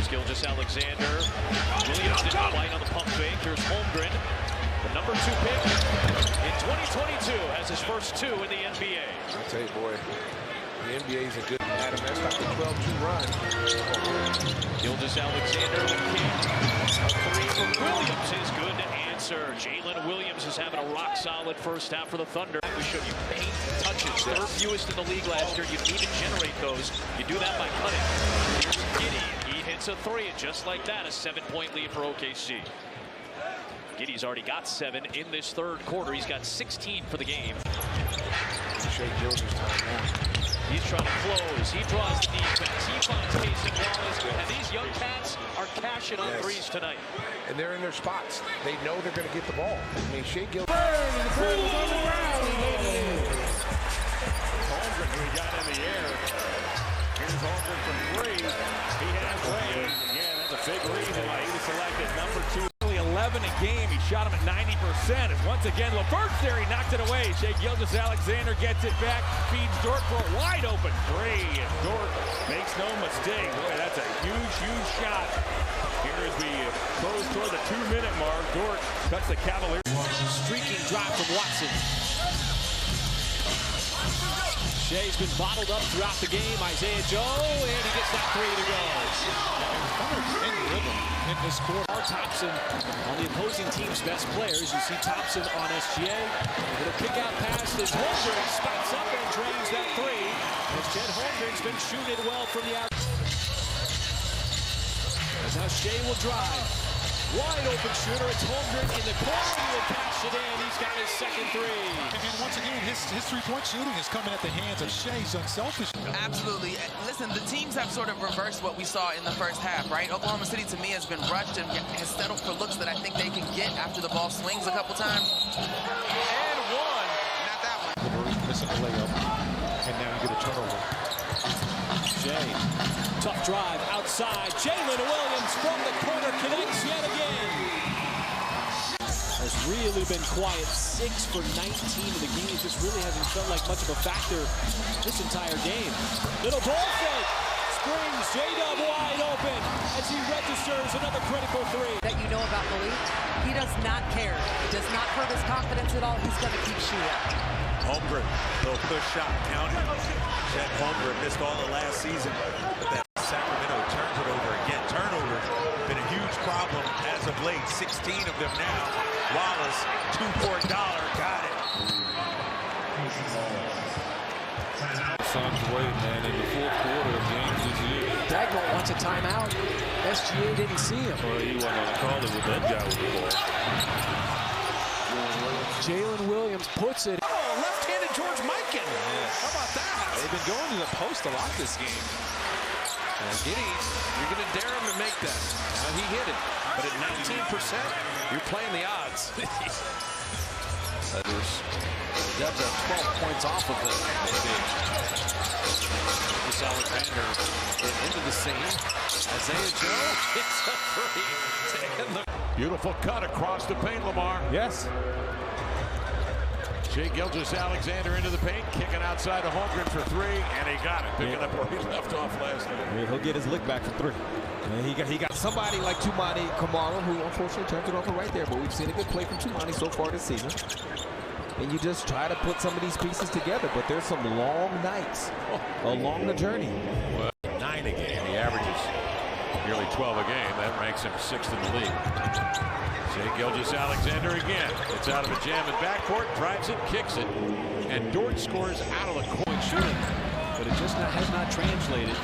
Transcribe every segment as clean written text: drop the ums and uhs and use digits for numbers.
Here's Gilgeous-Alexander. Williams didn't bite on the pump fake. Here's Holmgren, the number 2 pick in 2022, has his first 2 in the NBA. I tell you, boy, the NBA is a good Adam. That's not the 12-2 run. Gilgeous-Alexander with King. A 3 from Williams is good to answer. Jalen Williams is having a rock-solid first half for the Thunder. We showed you paint touches, third fewest in the league last year. You need to generate those. You do that by cutting. Here's Giddey. He hits a 3, and just like that, a 7-point lead for OKC. Giddey's already got 7 in this third quarter. He's got 16 for the game. Shai Gilgeous time now. He's trying to close. He draws the defense. He finds Casey Wallace. And these young cats are cashing on threes tonight. And they're in their spots. They know they're going to get the ball. I mean, Shai Gilgeous. Holmgren, who he got in the air. Here's Holmgren from 3. He has way. Again, that's a big reason why he was selected number 2. 11 a game. He shot him at 90%. As once again, LeVert's there. He knocked it away. Shai Gilgeous-Alexander gets it back. Feeds Dort for a wide open 3. And Dort makes no mistake. Boy, that's a huge, huge shot. Here as we close toward the 2-minute mark, Dort cuts the Cavaliers. Streaking drop from Watson. Shai's been bottled up throughout the game. Isaiah Joe, and he gets that 3 to go. In rhythm in this quarter. Thompson on the opposing team's best players. You see Thompson on SGA. Little kick out pass as Holmgren spots up and drains that 3. As Chet Holmgren's been shooting it well from the outside. As now Shai will drive. Wide open shooter. It's Holmgren in the corner. He will cash it in. He's got his second 3. And once again, his 3-point shooting is coming at the hands of Shai's unselfish. Absolutely. Listen, the teams have sort of reversed what we saw in the first half, right? Oklahoma City, to me, has been rushed and has settled for looks that I think they can get after the ball swings a couple times. And 1. Not that one. LeVert missing the layup. And now you get a turnover. Shai, tough drive outside. Jalen Williams from the corner connects yet again. Has really been quiet. 6 for 19 in the game. Just really hasn't felt like much of a factor this entire game. Little ball fake. Springs. J-Dub wide open as he registers another critical 3. That you know about Malik, he does not care. It does not hurt his confidence at all. He's going to keep shooting. Holmgren, little push shot, counted. Chet Holmgren missed all of last season, but that Sacramento turns it over again. Turnover been a huge problem as of late. 16 of them now. Wallace, 2 for $1, got it. Suns waiting, man, in the fourth quarter of games this year. Dagmar wants a timeout. SGA didn't see him. Well, he wasn't going to call it with that guy with the ball. Jalen Williams puts it. Oh, left-handed George Mikan. Yes. How about that? They've been going to the post a lot this game. Giddey, you're going to dare him to make that. Now he hit it. But at 19%, you're playing the odds. Dubs are 12 points off of them. Gilgeous-Alexander into the scene. Isaiah Joe hits a 3. Beautiful cut across the paint, Lamar. Yes. Shai Gilgeous-Alexander into the paint, kicking outside to Holmgren for 3, and he got it, picking up where he left off last night. Yeah, he'll get his lick back for 3. And he got somebody like Tumani Kamara, who unfortunately turns it over right there, but we've seen a good play from Tumani so far this season. And you just try to put some of these pieces together, but there's some long nights along the journey. Well, 9 a game, he averages nearly 12 a game. That ranks him 6th in the league. Shai Gilgeous-Alexander again. It's out of a jam in backcourt, drives it, kicks it, and Dort scores out of the court shooting. But it just has not translated.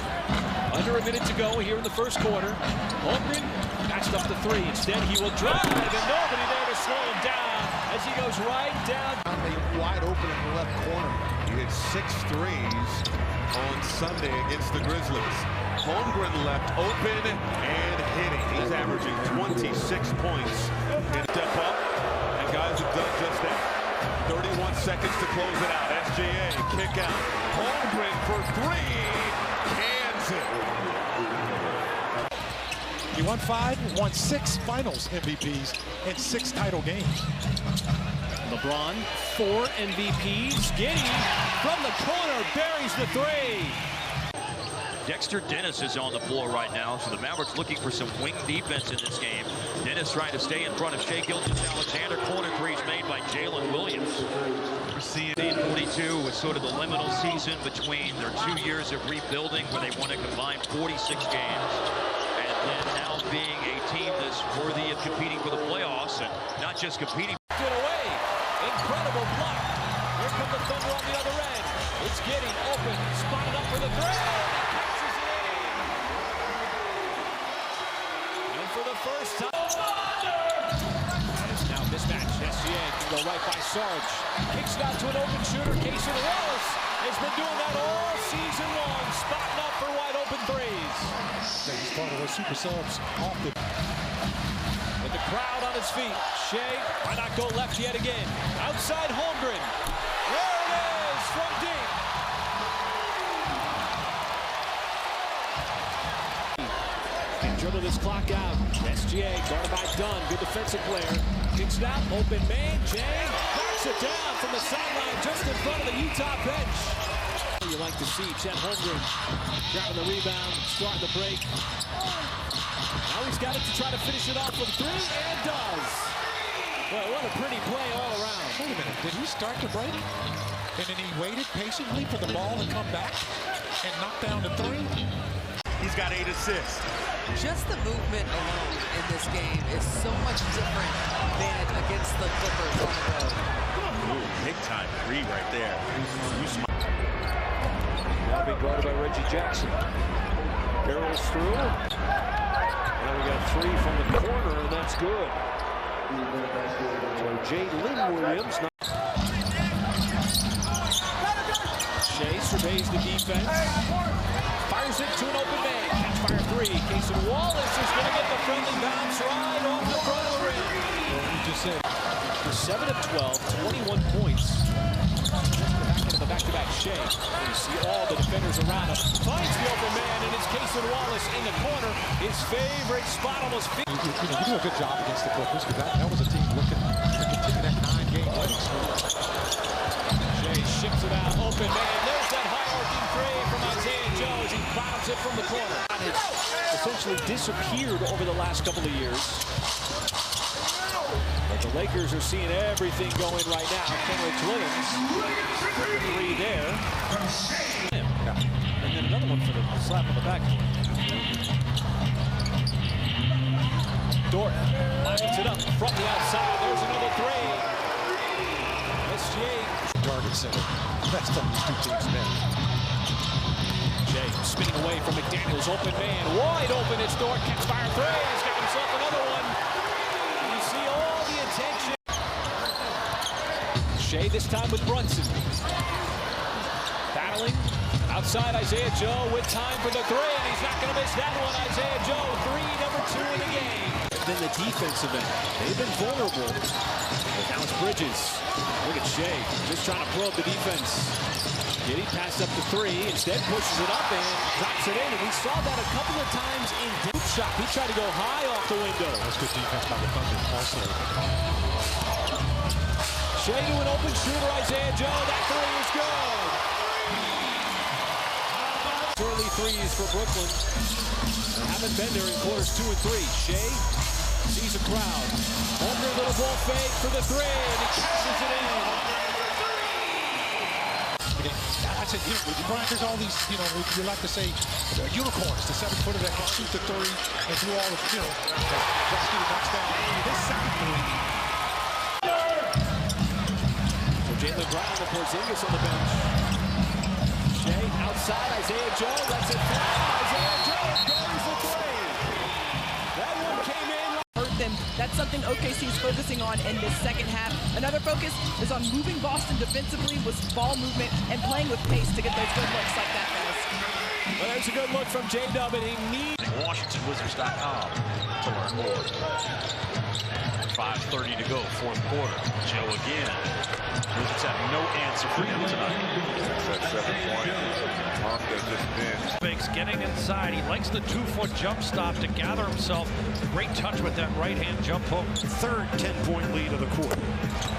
Under a minute to go here in the first quarter. Holmgren matched up the 3. Instead, he will drive, and nobody there to slow him down as he goes right down. Wide open in the left corner. He hit 6 threes on Sunday against the Grizzlies. Holmgren left open and hitting. He's averaging 26 points. And step up, and guys have done just that. 31 seconds to close it out. SGA, kick out. Holmgren for 3. Cans it. He won 5, won 6 finals MVPs in 6 title games. LeBron, 4 MVPs. Giddey from the corner buries the 3. Dexter Dennis is on the floor right now, so the Mavericks looking for some wing defense in this game. Dennis trying to stay in front of Shai Gilgeous-Alexander. Corner threes made by Jalen Williams. We're seeing 42 was sort of the liminal season between their 2 years of rebuilding where they won a combined 46 games. And then now being a team that's worthy of competing for the playoffs and not just competing. Good away. Incredible block. Here come the Thunder on the other end. It's getting open. Spotted up for the three. Passes it in. And for the first time. Now mismatch. SGA can go right by Sarge. Kicks it out to an open shooter. Gilgeous-Alexander has been doing that all season long. Spotting up for wide open threes. He's part of those super subs often. With the crowd on his feet. Shai, why not go left yet again? Outside Holmgren. There it is from deep. And dribble this clock out. SGA guarded by Dunn. Good defensive player. Kicks it out. Open man. Jay knocks it down from the sideline just in front of the Utah bench. You like to see Chet Holmgren grabbing the rebound, starting the break. Now he's got it to try to finish it off with three, and does. Well, what a pretty play all around. Wait a minute, did he start the break? And then he waited patiently for the ball to come back and knock down the three? He's got 8 assists. Just the movement alone in this game is so much different than against the Clippers on the road. Ooh, big time three right there. Now being guarded by Reggie Jackson. Barrels through. Now we got three from the corner, and that's good. So Jalen Williams. Shai surveys the defense. Fires it to an open man. Catch fire three. Casey Wallace is going to get the friendly bounce right off the front of the rim. Well, you just said. 7 of 12, 21 points. Back into the back-to-back Shai. You see all the defenders around him. Finds the open man, and it's Casey Wallace in the corner. His favorite spot almost. You do a good job against the Clippers because that was a team looking to continue that 9-game winning streak. Shai ships it out. Open man. There's that high-arcing three from Isaiah Joe as he bounds it from the corner. It's essentially disappeared over the last couple of years. But the Lakers are seeing everything going right now. Kenrich Williams, three there. And then another one for the slap on the back. Dort lines it up from the outside. There's another three. SGA. Target center. That's what these two teams meant. Shai spinning away from McDaniels. Open man. Wide open. It's Dort. Catch fire three. He's got himself another one. You see all the attention. Shai this time with Brunson. Battling. Outside Isaiah Joe with time for the three. And he's not going to miss that one. Isaiah Joe, three, number 2 in the game. Then the defensive end. They've been vulnerable. But now it's Bridges. Look at Shai. Just trying to probe the defense. Giddy pass up to three. Instead pushes it up and drops it in. And we saw that a couple of times in deep shot. He tried to go high off the window. That's good defense by the Thunder also. Shai to an open shooter. Isaiah Joe. That three is good. Early threes for Brooklyn. They haven't been there in quarters 2 and 3. Shai sees a crowd. Under a little ball fake for the three, and he catches it in. I said, Brian, there's all these, we like to say unicorns, the 7-footer that can shoot the three and do all the, basket knocks down. This second three. So Jaylen Brown and Porzingis on the bench. Shai outside, Isaiah Joe lets it fly. Isaiah Joe goes the three. That one came in. Hurt them. That's something OKC is focusing on in this second half. Another focus is on moving Boston defensively with ball movement and playing with pace to get those good looks like that, guys. Well, there's a good look from J-Dub, and he needs WashingtonWizards.com to learn more. 5:30 to go, fourth quarter. Joe again. Wizards have no answer for him tonight. That 7-point pump that just missed. Banks getting inside. He likes the 2-foot jump stop to gather himself. Great touch with that right-hand jump hook. Third 10-point lead of the quarter.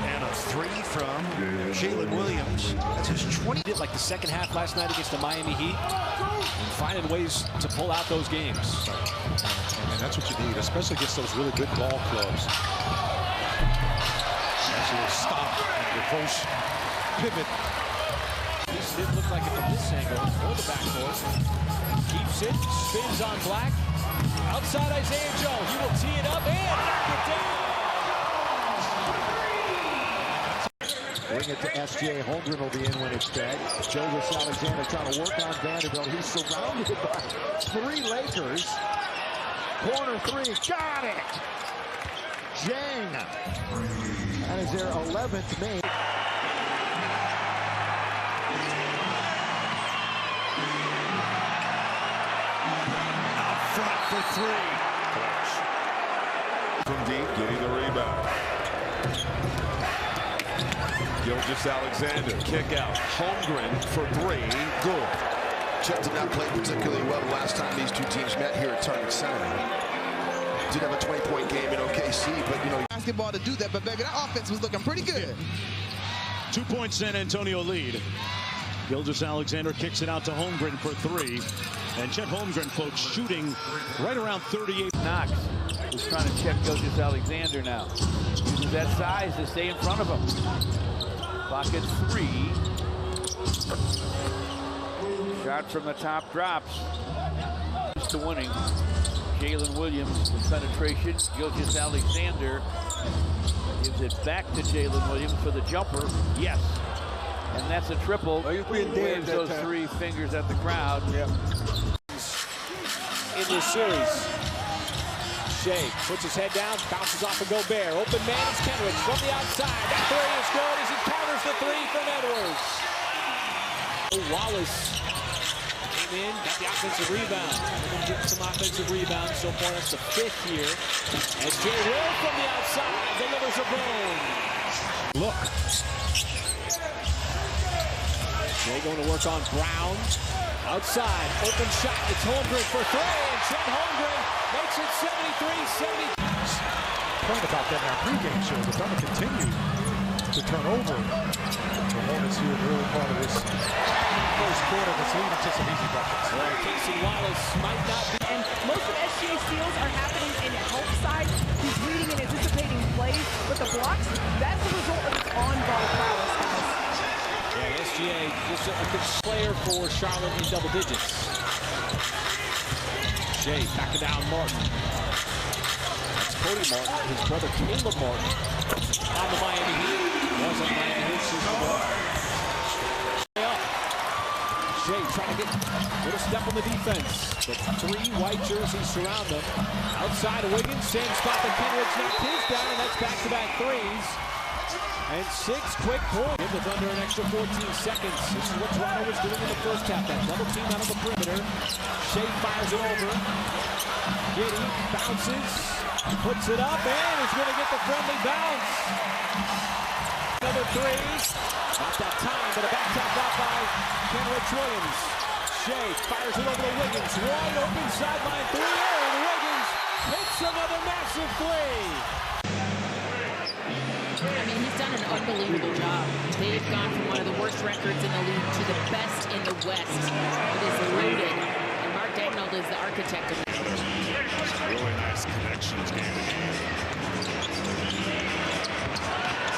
And a 3 from Jalen Williams. That's his 20. Like the second half last night against the Miami Heat. And finding ways to pull out those games. And that's what you need, especially against those really good ball clubs. Actually, stop and reverse pivot. This didn't look like it from this angle. For the backcourt. Keeps it, spins on Black. Outside Isaiah Joe. He will tee it up and knock it down. Bring it to SGA. Holmgren will be in when it's dead. Gilgeous-Alexander trying to work on Vanderbilt. He's surrounded by 3 Lakers. Corner 3, got it! Jang. That is their 11th main. Out front for 3. From deep, getting the rebound. Gilgeous-Alexander, kick out. Holmgren for 3, good. Chet did not play particularly well last time these two teams met here at Target Center. Did have a 20-point game in OKC, but you know, basketball to do that. But baby, that offense was looking pretty good. 2-point San Antonio lead. Gilgeous-Alexander kicks it out to Holmgren for 3. And Chet Holmgren, folks, shooting right around 38. Knox is trying to check Gilgeous-Alexander now. Uses that size to stay in front of him. Clock at 3. Shot from the top drops. To winning. Jalen Williams with penetration. Gilgeous-Alexander gives it back to Jalen Williams for the jumper. Yes. And that's a triple. Waves those 3 fingers at the crowd. Yep. In this series. Shai puts his head down, bounces off of Gobert. Open man is Kenrich from the outside. That 3 is good as he counters the 3 from Edwards. Wallace came in, got the offensive rebound. They're going to get some offensive rebounds so far. That's the 5th here. And Jay Will from the outside delivers a boom. Look. Jay going to work on Brown. Outside, open shot. It's Holmgren for 3, and Chet Holmgren makes it 73-70. Point about that in our pregame show. They're going to continue to turn over. The Hornets here in the early part of this first quarter that's leading to some easy buckets. Well, Casey Wallace might not be. And most of SGA steals are happening in help side. He's reading and anticipating plays, but the blocks, that's the result of his on-ball prowess, guys. Yeah, SGA just a good player for Charlotte in double digits. Shai backing down Martin. That's Cody Martin, his brother Caleb Martin on the Miami Heat. Was on Miami Heat season ago. Shai trying to get a little step on the defense. But 3 white jerseys surround them. Outside of Wiggins, same spot that Kenrich knocked his down, and that's back-to-back 3s. And 6 quick points. Give the Thunder an extra 14 seconds. This is what Toronto was doing in the first half. That double team out on the perimeter. Shai fires it over. Giddey bounces, puts it up, and is going to get the friendly bounce. Another 3. Not that time, but a back tap out by Kenrich Williams. Shai fires it over to Wiggins. Wide open sideline 3, and Wiggins hits another massive 3. I mean, he's done an unbelievable job. They've gone from one of the worst records in the league to the best in the West. It is loaded. And Mark Daigneault is the architect of it. Really nice connections game to game.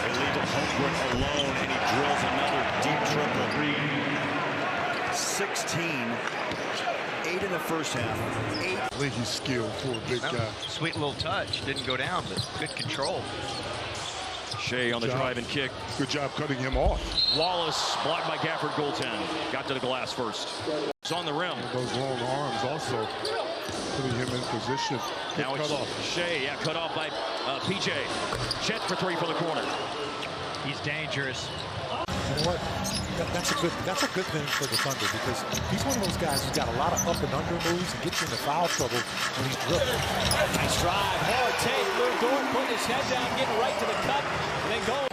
They leave Holmgren alone, and he drills another deep triple. 16. 8 in the first half. 8. I think he's skilled for a big guy. Sweet little touch. Didn't go down, but good control. Shai on the drive and kick. Good job cutting him off. Wallace blocked by Gafford goaltend. Got to the glass first. It's on the rim. And those long arms also putting him in position. Now it's cut off. Shai, cut off by PJ. Chet for 3 for the corner. He's dangerous. You know what? That's a good thing for the Thunder because he's one of those guys who's got a lot of up and under moves and gets you into foul trouble when he's dribbling. Nice drive, hard take, Lou Dort putting his head down, getting right to the cup, and then going.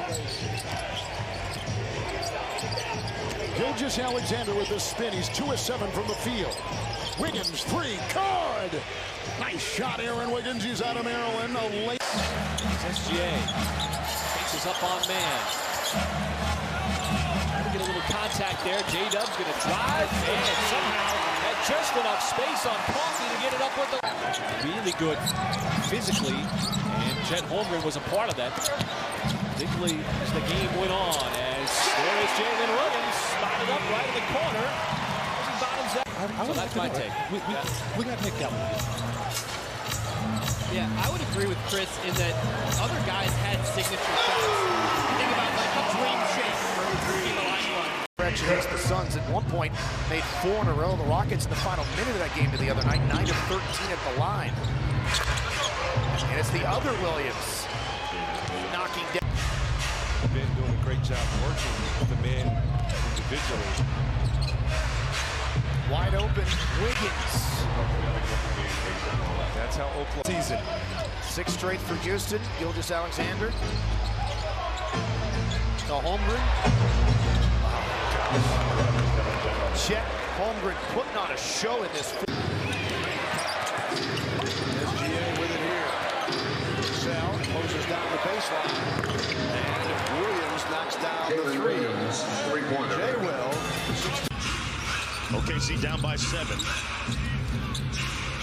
Gilgeous-Alexander with the spin. He's 2 of 7 from the field. Wiggins, 3, good. Nice shot, Aaron Wiggins. He's out of Maryland. A late. SGA faces up on man. Trying to get a little contact there. J-Dub's going to drive and somehow had just enough space on Coffee to get it up with the... Really good physically, and Chet Holmgren was a part of that. Particularly as the game went on, as there is Jalen Williams spotted up right in the corner. Bottoms up. So that's my take. We got to make that one. Yeah, I would agree with Chris in that other guys had signature shots. Think about like a dream shake for the line run. Against the Suns at one point made 4 in a row. The Rockets in the final minute of that game to the other night, 9 of 13 at the line. And it's the other Williams knocking down. Been doing a great job working with the men individually. Wide open Wiggins. That's how Oklahoma season. 6 straight for Houston. Gilgeous-Alexander. To Holmgren. Chet Holmgren putting on a show in this. SGA with it here. Sal closes down the baseline. And Williams knocks down the 3. Jay Will. OKC down by 7.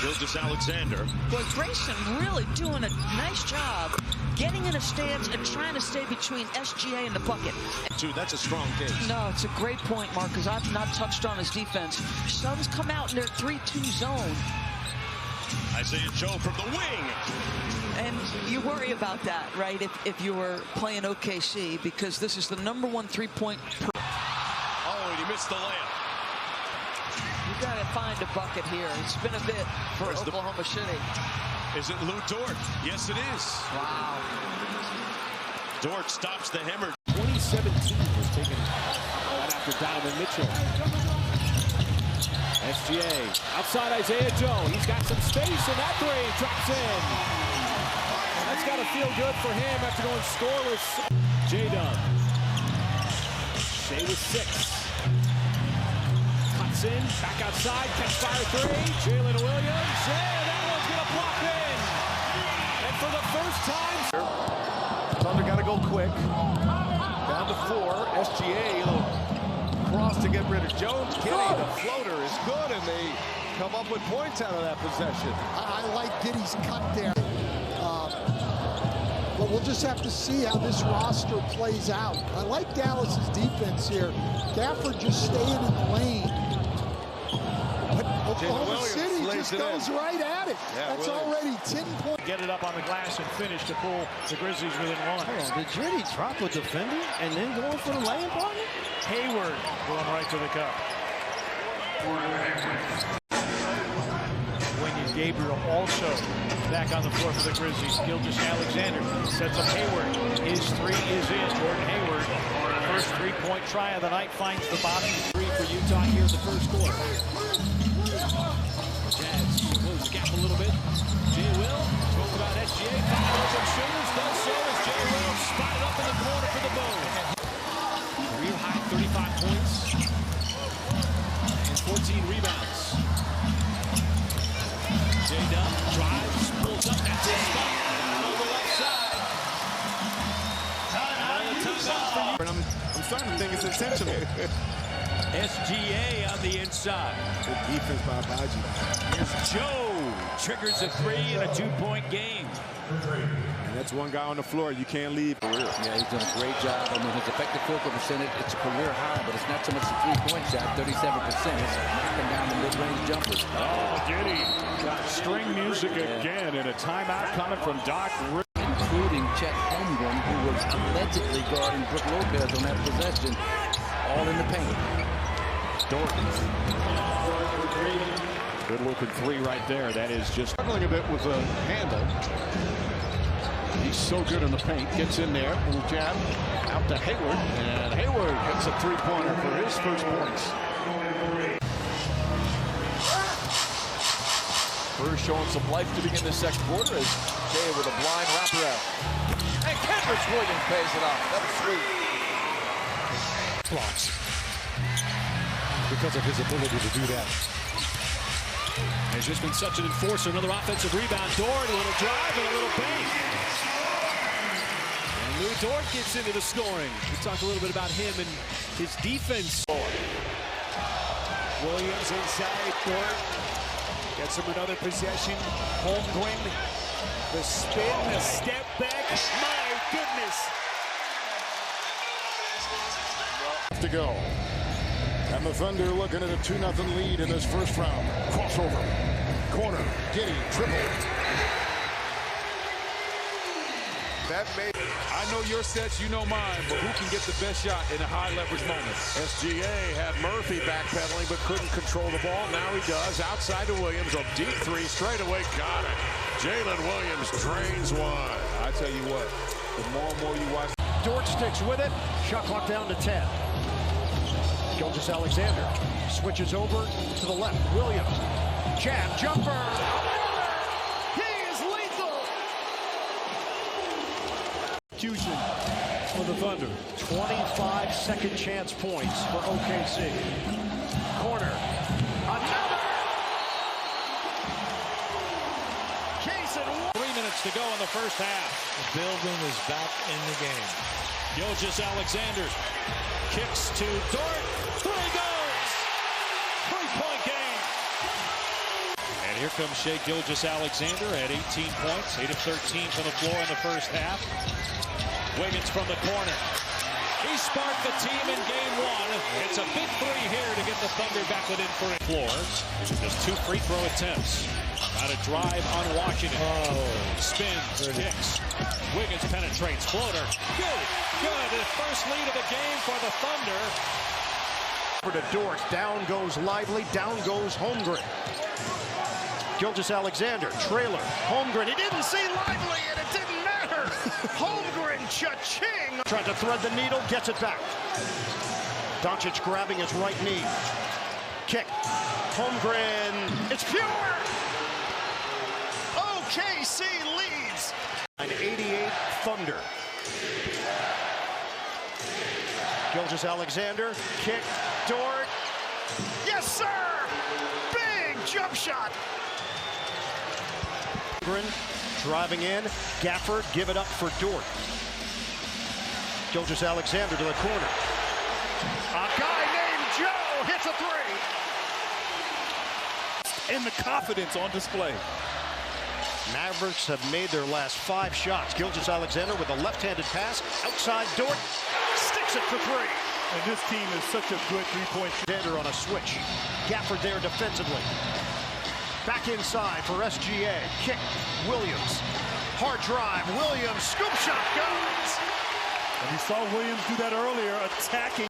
Gilgeous-Alexander. Boy, Grayson really doing a nice job getting in a stance and trying to stay between SGA and the bucket. That's a strong case. No, it's a great point, Mark, because I've not touched on his defense. Suns come out in their 3-2 zone. Isaiah Joe from the wing. And you worry about that, right, if you were playing OKC, because this is the #1 3-point. Oh, and he missed the layup. You got to find a bucket here. It's been a bit for Oklahoma City. Is it Lou Dort? Yes, it is. Wow. Dort stops the hammer. 2017 was taken right after Donovan Mitchell. SGA outside Isaiah Joe. He's got some space, and that 3 drops in. That's got to feel good for him after going scoreless. J-Dub. Shai with 6. Cuts in, back outside, catch fire 3. Jalen Williams, and that one's going to block in. And for the first time... Thunder got to go quick. Down to 4. SGA, cross to get rid of Jones. Giddy, the floater is good, and they come up with points out of that possession. I like Giddy's cut there. But we'll just have to see how this roster plays out. I like Dallas's defense here. Gafford just staying in the lane. But Oklahoma City just goes right at it. Yeah, that's already 10 points. Get it up on the glass and finish to pull the Grizzlies within 1. Did Dritty drop a defender and then going for the layup on it? Hayward going right to the cup. Wendy Gabriel also back on the floor for the Grizzlies. Gilgeous-Alexander sets up Hayward. His 3 is in. Gordon Hayward, first 3-point try of the night, finds the bottom. 3 for Utah here in the first quarter. Jazz close the gap a little bit. Jay Will talked about SGA. 5 open shooters. Does so as Jay Will spotted up in the corner for the boom. Career high 35 points and 14 rebounds. J-Dub drives, pulls up, that's his spot. Over left side. I'm starting to think it's intentional. SGA on the inside. Good defense by Baji. Here's Joe. Triggers a 3 in a 2-point game. And that's one guy on the floor you can't leave. Yeah, he's done a great job. I mean, his effective field goal percentage, it's a career high, but it's not so much the 3-point shot, 37%. It's knocking down the mid-range jumpers. Oh, Giddy got string music again, and a timeout coming from Doc Rivers. Including Chet Holmgren, who was allegedly guarding Brook Lopez on that possession, all in the paint. Dort. Good looking 3 right there. That is just struggling a bit with the handle. He's so good in the paint. Gets in there. Little jab out to Hayward. And Hayward gets a 3-pointer for his first points. Spurs showing some life to begin the second quarter as Shai with a blind wraparound. And Kendrick Williams pays it off. That was sweet. Blocks. because of his ability to do that. Has just been such an enforcer. Another offensive rebound. Dort, a little drive and a little bank. And Lou Dort gets into the scoring. We talked a little bit about him and his defense. Williams inside. Dort gets him another possession. Holmgren, the spin, the step back. My goodness. To go. And the Thunder looking at a 2-0 lead in this first round. Crossover. Corner. Giddy. Triple. That may. I know your sets, you know mine, but who can get the best shot in a high leverage moment? SGA had Murphy backpedaling but couldn't control the ball. Now he does. Outside to Williams. A deep three. Straight away. Got it. Jalen Williams drains one. I tell you what, the more and more you watch. Dort sticks with it. Shot clock down to 10. Gilgeous-Alexander switches over to the left. Williams. Jab. Jumper. He is lethal. Fusion for the Thunder. 25 second chance points for OKC. Corner. Another. Case and 3 minutes to go in the first half. The building is back in the game. Gilgeous-Alexander kicks to Dort. 3 goes. 3-point game. And here comes Shai Gilgeous-Alexander at 18 points. 8 of 13 from the floor in the first half. Wiggins from the corner. He sparked the team in game 1. It's a big 3 here to get the Thunder back within floor. Just 2 free throw attempts. Got a drive on Washington. Spins, kicks. Wiggins penetrates. Floater. Good. The first lead of the game for the Thunder. Over to Dort. Down goes Lively. Down goes Holmgren. Gilgeous-Alexander. Trailer. Holmgren. He didn't see Lively, and it didn't matter. Holmgren, cha-ching. Tried to thread the needle. Gets it back. Doncic grabbing his right knee. Kick. Holmgren. It's pure. OKC leads. An 88 Thunder. Gilgeous-Alexander, kick, Dort. Yes, sir! Big jump shot. Driving in, Gafford, give it up for Dort. Gilgeous-Alexander to the corner. A guy named Joe hits a 3. And the confidence on display. Mavericks have made their last 5 shots. Gilgeous-Alexander with a left-handed pass. Outside Dort. Sticks it for 3. And this team is such a good three-point shooter on a switch. Gafford there defensively. Back inside for SGA. Kick. Williams. Hard drive. Williams. Scoop shot goes. And you saw Williams do that earlier, attacking.